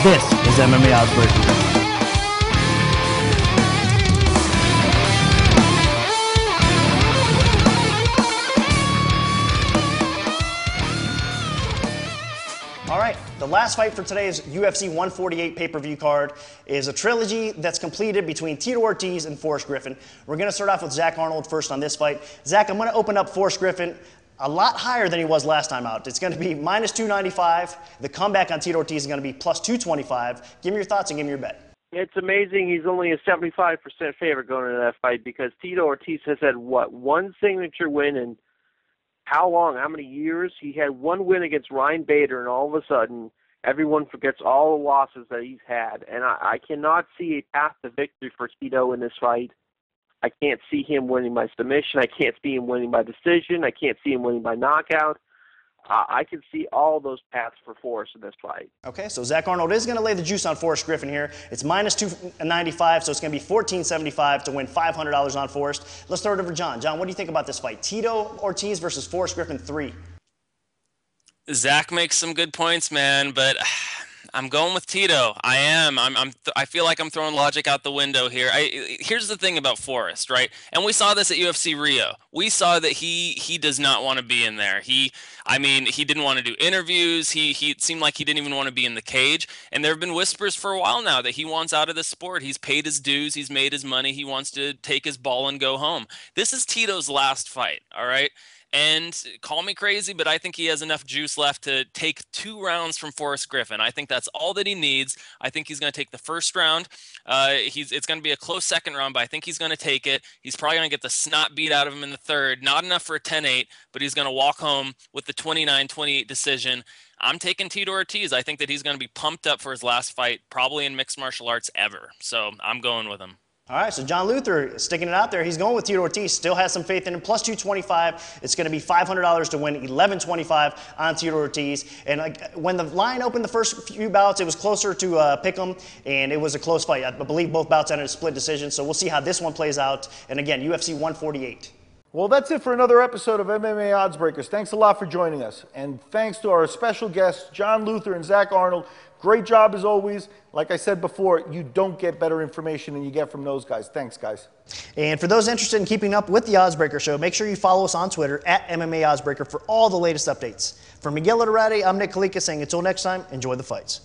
This is MMA Oddsbreaker. All right, the last fight for today's UFC 148 pay-per-view card is a trilogy that's completed between Tito Ortiz and Forrest Griffin. We're going to start off with Zach Arnold first on this fight. Zach, I'm going to open up Forrest Griffin a lot higher than he was last time out. It's going to be minus 295. The comeback on Tito Ortiz is going to be plus 225. Give me your thoughts and give me your bet. It's amazing he's only a 75% favorite going into that fight because Tito Ortiz has had, one signature win in how long, how many years? He had one win against Ryan Bader, and all of a sudden, everyone forgets all the losses that he's had. And I cannot see a path to victory for Tito in this fight. I can't see him winning by submission. I can't see him winning by decision. I can't see him winning by knockout. I can see all those paths for Forrest in this fight. Okay, so Zach Arnold is going to lay the juice on Forrest Griffin here. It's minus 295, so it's going to be $14.75 to win $500 on Forrest. Let's throw it over to John. John, what do you think about this fight? Tito Ortiz versus Forrest Griffin 3. Zach makes some good points, man, but I'm going with Tito. I am. I feel like I'm throwing logic out the window here. Here's the thing about Forrest, right? And we saw this at UFC Rio. We saw that he does not want to be in there. He didn't want to do interviews. It seemed like he didn't even want to be in the cage. And there have been whispers for a while now that he wants out of the sport. He's paid his dues. He's made his money. He wants to take his ball and go home. This is Tito's last fight, all right? And call me crazy, but I think he has enough juice left to take 2 rounds from Forrest Griffin. I think that's all that he needs. I think he's going to take the first round. It's going to be a close second round, but I think he's going to take it. He's probably going to get the snot beat out of him in the third. Not enough for a 10-8, but he's going to walk home with the 29-28 decision. I'm taking Tito Ortiz. I think that he's going to be pumped up for his last fight, probably in mixed martial arts ever. So I'm going with him. All right, so John Luther sticking it out there. He's going with Tito Ortiz. Still has some faith in him. Plus 225. It's going to be $500 to win. 1125 on Tito Ortiz. And when the line opened the first few bouts, it was closer to Pick'em, and it was a close fight. I believe both bouts ended a split decision. So we'll see how this one plays out. And again, UFC 148. Well, that's it for another episode of MMA Oddsbreakers. Thanks a lot for joining us. And thanks to our special guests, John Luther and Zach Arnold. Great job as always. Like I said before, you don't get better information than you get from those guys. Thanks, guys. And for those interested in keeping up with the Oddsbreaker Show, make sure you follow us on Twitter at MMA Oddsbreaker for all the latest updates. For Miguel Iturrate, I'm Nick Kalikas saying until next time, enjoy the fights.